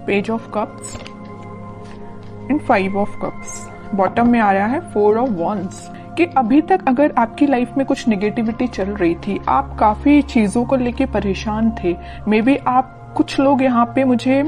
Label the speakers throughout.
Speaker 1: Page of cups and 5 of cups. Bottom में आ रहा है 4 ऑफ वॉन्ड्स कि अभी तक अगर आपकी लाइफ में कुछ नेगेटिविटी चल रही थी, आप काफी चीजों को लेके परेशान थे, मे बी आप कुछ लोग यहाँ पे मुझे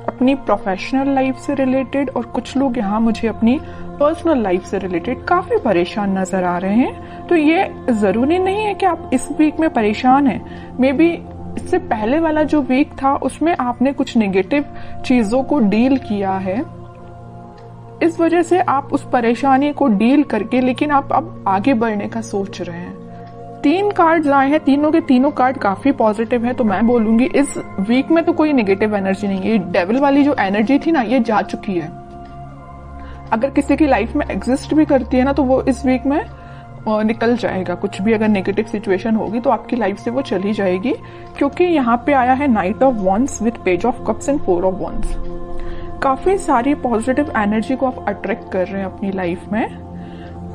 Speaker 1: अपनी प्रोफेशनल लाइफ से रिलेटेड और कुछ लोग यहाँ मुझे अपनी पर्सनल लाइफ से रिलेटेड काफी परेशान नजर आ रहे हैं। तो ये जरूरी नहीं है कि आप इस वीक में परेशान हैं। मे बी इससे पहले वाला जो वीक था उसमें आपने कुछ नेगेटिव चीजों को डील किया है, इस वजह से आप उस परेशानी को डील करके लेकिन आप अब आगे बढ़ने का सोच रहे हैं। 3 कार्ड्स आए हैं, तीनों के तीनों कार्ड काफी पॉजिटिव है। तो मैं बोलूंगी इस वीक में तो कोई नेगेटिव एनर्जी नहीं है। डेविल वाली जो एनर्जी थी ना, ये जा चुकी है। अगर किसी की लाइफ में एग्जिस्ट भी करती है ना, तो वो इस वीक में निकल जाएगा। कुछ भी अगर नेगेटिव सिचुएशन होगी तो आपकी लाइफ से वो चली जाएगी, क्योंकि यहाँ पे आया है night of wands with page of cups and 4 of wands. काफी सारी पॉजिटिव एनर्जी को आप अट्रैक्ट कर रहे हैं अपनी लाइफ में।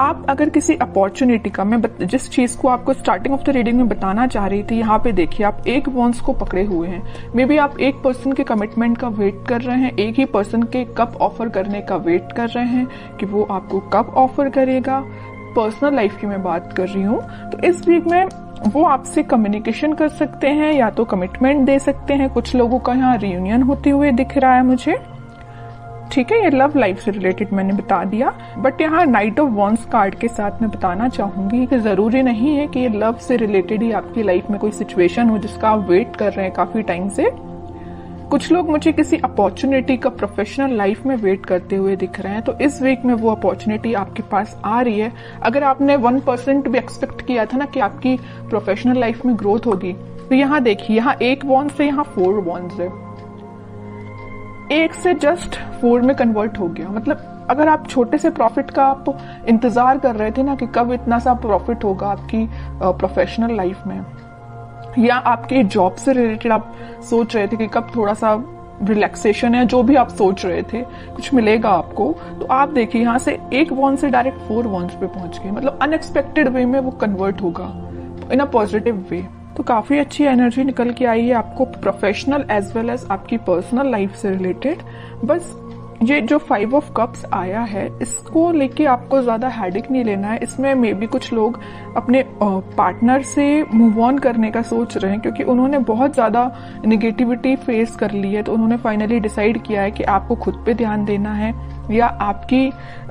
Speaker 1: आप अगर किसी अपॉर्चुनिटी का, मैं जिस चीज को आपको स्टार्टिंग ऑफ द रीडिंग में बताना चाह रही थी, यहाँ पे देखिए आप एक वॉन्ड्स को पकड़े हुए हैं। मे बी आप एक पर्सन के कमिटमेंट का वेट कर रहे हैं, एक ही पर्सन के कब ऑफर करने का वेट कर रहे हैं कि वो आपको कब ऑफर करेगा। पर्सनल लाइफ की मैं बात कर रही हूँ। तो इस वीक में वो आपसे कम्युनिकेशन कर सकते हैं या तो कमिटमेंट दे सकते हैं। कुछ लोगों का यहाँ रियूनियन होते हुए दिख रहा है मुझे। ठीक है, ये लव लाइफ से रिलेटेड मैंने बता दिया, बट यहाँ नाइट ऑफ वॉन्ड्स कार्ड के साथ मैं बताना चाहूंगी कि जरूरी नहीं है कि ये लव से रिलेटेड ही आपकी लाइफ में कोई सिचुएशन हो जिसका आप वेट कर रहे हैं काफी टाइम से। कुछ लोग मुझे किसी अपॉर्चुनिटी का प्रोफेशनल लाइफ में वेट करते हुए दिख रहे हैं। तो इस वीक में वो अपॉर्चुनिटी आपके पास आ रही है। अगर आपने 1% भी एक्सपेक्ट किया था ना कि आपकी प्रोफेशनल लाइफ में ग्रोथ होगी, तो यहाँ देखिए, यहाँ 1 वॉन्ड से यहाँ 4 वॉन्ड्स है। 1 से जस्ट 4 में कन्वर्ट हो गया। मतलब अगर आप छोटे से प्रॉफिट का आप इंतजार कर रहे थे ना कि कब इतना सा प्रॉफिट होगा आपकी प्रोफेशनल लाइफ में, या आपके जॉब से रिलेटेड आप सोच रहे थे कि कब थोड़ा सा रिलैक्सेशन है, जो भी आप सोच रहे थे कुछ मिलेगा आपको, तो आप देखिए यहाँ से 1 वॉन्ड से डायरेक्ट 4 वॉन्ड्स पे पहुंच गए। मतलब अनएक्सपेक्टेड वे में वो कन्वर्ट होगा इन अ पॉजिटिव वे। तो काफी अच्छी एनर्जी निकल के आई है आपको प्रोफेशनल एज वेल एज आपकी पर्सनल लाइफ से रिलेटेड। बस ये जो 5 ऑफ कप्स आया है, इसको लेके आपको ज्यादा हेडेक नहीं लेना है। इसमें मे बी कुछ लोग अपने पार्टनर से मूव ऑन करने का सोच रहे हैं, क्योंकि उन्होंने बहुत ज्यादा नेगेटिविटी फेस कर ली है। तो उन्होंने फाइनली डिसाइड किया है कि आपको खुद पे ध्यान देना है, या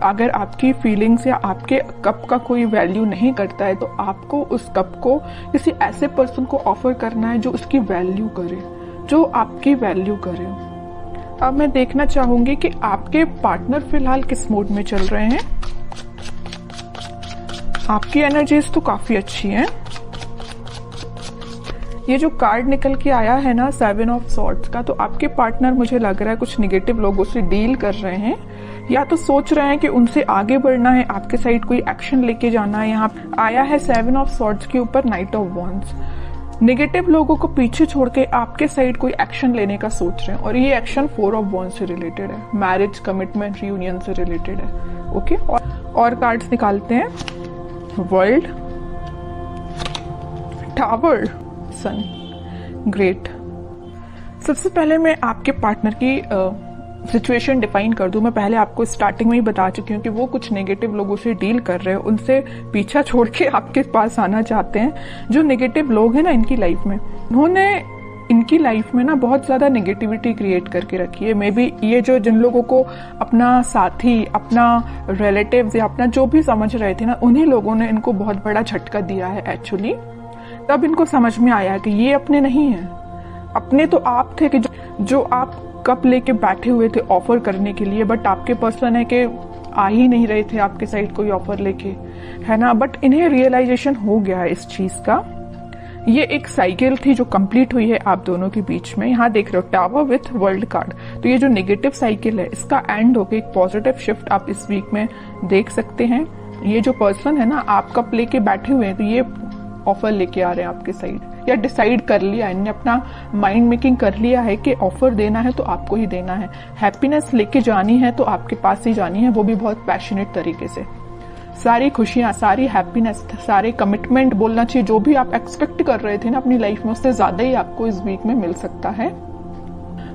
Speaker 1: अगर आपकी फीलिंग्स या आपके कप का कोई वैल्यू नहीं करता है, तो आपको उस कप को किसी ऐसे पर्सन को ऑफर करना है जो उसकी वैल्यू करे, जो आपकी वैल्यू करे। अब मैं देखना चाहूंगी कि आपके पार्टनर फिलहाल किस मूड में चल रहे हैं। आपकी एनर्जीज तो काफी अच्छी हैं। ये जो कार्ड निकल के आया है ना 7 ऑफ सॉर्ड्स का, तो आपके पार्टनर मुझे लग रहा है कुछ नेगेटिव लोगों से डील कर रहे हैं, या तो सोच रहे हैं कि उनसे आगे बढ़ना है, आपके साइड कोई एक्शन लेके जाना है। यहाँ आया है 7 ऑफ सॉर्ड्स के ऊपर नाइट ऑफ वॉन्ड्स। नेगेटिव लोगों को पीछे छोड़ के आपके साइड कोई एक्शन लेने का सोच रहे हैं, और ये एक्शन 4 ऑफ वॉन्ड्स से रिलेटेड है, मैरिज, कमिटमेंट, रियूनियन से रिलेटेड है। ओके, और कार्ड्स निकालते हैं। वर्ल्ड, टावर, सन, ग्रेट। सबसे पहले मैं आपके पार्टनर की सिचुएशन डिफाइन कर दूं। मैं पहले आपको स्टार्टिंग में ही बता चुकी हूँ कि वो कुछ नेगेटिव लोगों से डील कर रहे हैं, उनसे पीछा छोड़ के आपके पास आना चाहते हैं। जो नेगेटिव लोग हैं ना इनकी लाइफ में, उन्होंने इनकी लाइफ में ना बहुत ज्यादा नेगेटिविटी क्रिएट करके रखी है। मे बी ये जो जिन लोगों को अपना साथी, अपना रिलेटिव्स या अपना जो भी समझ रहे थे ना, उन्हीं लोगों ने इनको बहुत बड़ा झटका दिया है एक्चुअली। तब इनको समझ में आया कि ये अपने नहीं है। अपने तो आप थे कि जो आप कप लेके बैठे हुए थे ऑफर करने के लिए, बट आपके पर्सन है कि आ ही नहीं रहे थे आपके साइड कोई ऑफर लेके, है ना। बट इन्हें रियलाइजेशन हो गया है इस चीज का। ये एक साइकिल थी जो कंप्लीट हुई है आप दोनों के बीच में। यहाँ देख रहे हो टावर विथ वर्ल्ड कार्ड। तो ये जो नेगेटिव साइकिल है इसका एंड होके एक पॉजिटिव शिफ्ट आप इस वीक में देख सकते हैं। ये जो पर्सन है ना, आप कप लेके बैठे हुए हैं, तो ये ऑफर लेके आ रहे हैं आपके साइड, या डिसाइड कर लिया, इन्होंने अपना माइंड मेकिंग कर लिया है कि ऑफर देना है तो आपको ही देना है। हैप्पीनेस लेके जानी है तो आपके पास ही जानी है, वो भी बहुत पैशनेट तरीके से। सारी खुशियां, सारी हैप्पीनेस, सारे कमिटमेंट बोलना चाहिए, जो भी आप एक्सपेक्ट कर रहे थे ना अपनी लाइफ में, उससे ज्यादा ही आपको इस वीक में मिल सकता है।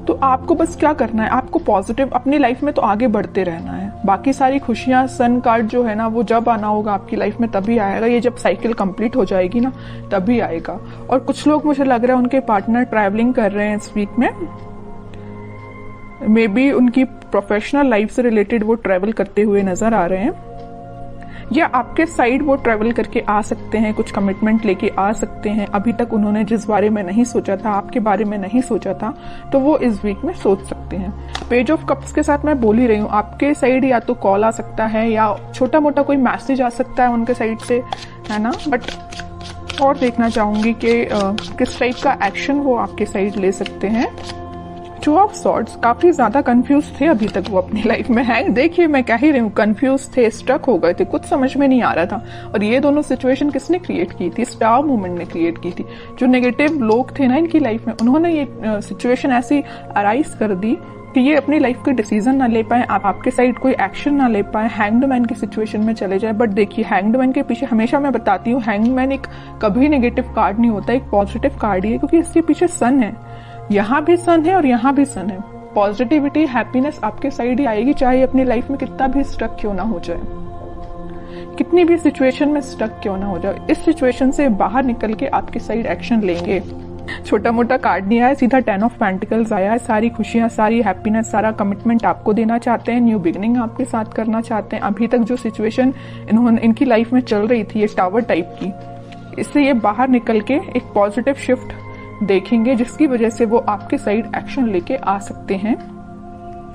Speaker 1: तो आपको बस क्या करना है, आपको पॉजिटिव अपनी लाइफ में तो आगे बढ़ते रहना है। बाकी सारी खुशियां, सन कार्ड जो है ना, वो जब आना होगा आपकी लाइफ में तभी आएगा। ये जब साइकिल कंप्लीट हो जाएगी ना तभी आएगा। और कुछ लोग, मुझे लग रहा है उनके पार्टनर ट्रैवलिंग कर रहे हैं इस वीक में, मे बी उनकी प्रोफेशनल लाइफ से रिलेटेड वो ट्रैवल करते हुए नजर आ रहे हैं, या आपके साइड वो ट्रैवल करके आ सकते हैं, कुछ कमिटमेंट लेके आ सकते हैं। अभी तक उन्होंने जिस बारे में नहीं सोचा था, आपके बारे में नहीं सोचा था, तो वो इस वीक में सोच सकते हैं। पेज ऑफ कप्स के साथ मैं बोल ही रही हूँ, आपके साइड या तो कॉल आ सकता है या छोटा मोटा कोई मैसेज आ सकता है उनके साइड से, है ना। बट और देखना चाहूंगी कि किस टाइप का एक्शन वो आपके साइड ले सकते हैं। टू ऑफ सॉर्ड्स, काफी ज्यादा कंफ्यूज थे अभी तक वो अपनी लाइफ में है। देखिए मैं कह ही रही हूँ, कंफ्यूज थे, स्ट्रक हो गए थे, कुछ समझ में नहीं आ रहा था। और ये दोनों सिचुएशन किसने क्रिएट की थी? स्टार मूवमेंट ने क्रिएट की थी। जो नेगेटिव लोग थे ना इनकी लाइफ में, उन्होंने ये सिचुएशन ऐसी अराइज कर दी कि ये अपनी लाइफ के डिसीजन ना ले पाए, आपके साइड कोई एक्शन ना ले पाए, हैंग्ड मैन की सिचुएशन में चले जाए। बट देखिए, हैंग्ड मैन के पीछे हमेशा मैं बताती हूँ, हैंग्ड मैन एक कभी नेगेटिव कार्ड नहीं होता, एक पॉजिटिव कार्ड ही है, क्योंकि इसके पीछे सन है। यहाँ भी सन है और यहाँ भी सन है। पॉजिटिविटी, हैप्पीनेस आपके साइड ही आएगी, चाहे अपनी लाइफ में कितना भी स्ट्रक क्यों ना हो जाए, कितनी भी सिचुएशन में स्ट्रक क्यों ना हो जाए। इस सिचुएशन से बाहर निकल के आपके साइड एक्शन लेंगे। छोटा मोटा कार्ड नहीं आया, सीधा 10 ऑफ पेंटिकल्स आया है। सारी खुशियां, सारी हैप्पीनेस, सारा कमिटमेंट आपको देना चाहते हैं, न्यू बिगनिंग आपके साथ करना चाहते हैं। अभी तक जो सिचुएशन इनकी लाइफ में चल रही थी, ये टावर टाइप की, इससे ये बाहर निकल के एक पॉजिटिव शिफ्ट देखेंगे, जिसकी वजह से वो आपके साइड एक्शन लेके आ सकते हैं।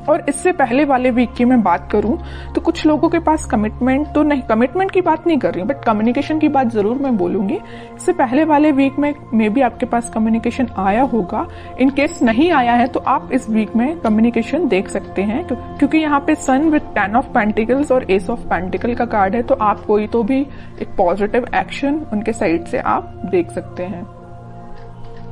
Speaker 1: और इससे पहले वाले वीक की मैं बात करूं तो कुछ लोगों के पास कमिटमेंट तो नहीं, कमिटमेंट की बात नहीं कर रही हूं, बट कम्युनिकेशन की बात जरूर मैं बोलूंगी। इससे पहले वाले वीक में मे बी आपके पास कम्युनिकेशन आया होगा। इन केस नहीं आया है तो आप इस वीक में कम्युनिकेशन देख सकते हैं, क्योंकि यहाँ पे सन विद 10 ऑफ पेंटिकल्स और एस ऑफ पेंटिकल का कार्ड है। तो आप कोई तो भी एक पॉजिटिव एक्शन उनके साइड से आप देख सकते हैं।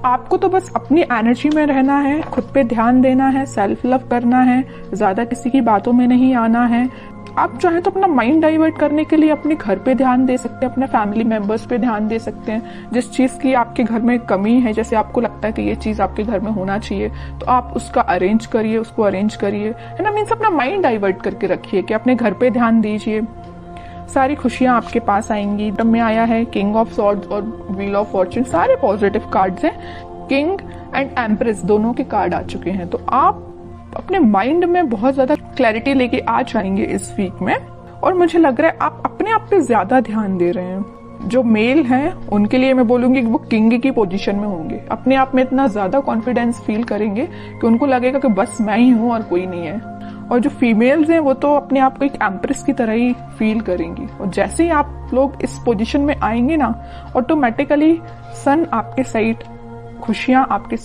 Speaker 1: आपको तो बस अपनी एनर्जी में रहना है, खुद पे ध्यान देना है, सेल्फ लव करना है, ज्यादा किसी की बातों में नहीं आना है। आप चाहें तो अपना माइंड डाइवर्ट करने के लिए अपने घर पे ध्यान दे सकते हैं, अपने फैमिली मेंबर्स पे ध्यान दे सकते हैं। जिस चीज की आपके घर में कमी है, जैसे आपको लगता है कि ये चीज आपके घर में होना चाहिए, तो आप उसका अरेंज करिए, उसको अरेंज करिए, है ना। मीन्स अपना माइंड डाइवर्ट करके रखिए कि अपने घर पे ध्यान दीजिए। सारी खुशियां आपके पास आएंगी। तब में आया है किंग ऑफ सॉर्ड्स और व्हील ऑफ फॉर्च्यून, सारे पॉजिटिव कार्ड्स हैं। किंग एंड एम्प्रेस दोनों के कार्ड आ चुके हैं। तो आप अपने माइंड में बहुत ज्यादा क्लैरिटी लेके आ जाएंगे इस वीक में। और मुझे लग रहा है आप अपने आप पे ज्यादा ध्यान दे रहे हैं। जो मेल हैं उनके लिए मैं बोलूंगी कि वो किंग की पोजीशन में होंगे, अपने आप में इतना ज्यादा कॉन्फिडेंस फील करेंगे कि उनको लगेगा कि बस मैं ही हूं और कोई नहीं है। और जो फीमेल्स हैं वो तो अपने आप को एक एम्प्रेस की तरह ही फील करेंगी। और जैसे ही आप लोग इस पोजीशन में आएंगे ना, ऑटोमेटिकली सन आपके साइड, खुशियां आपके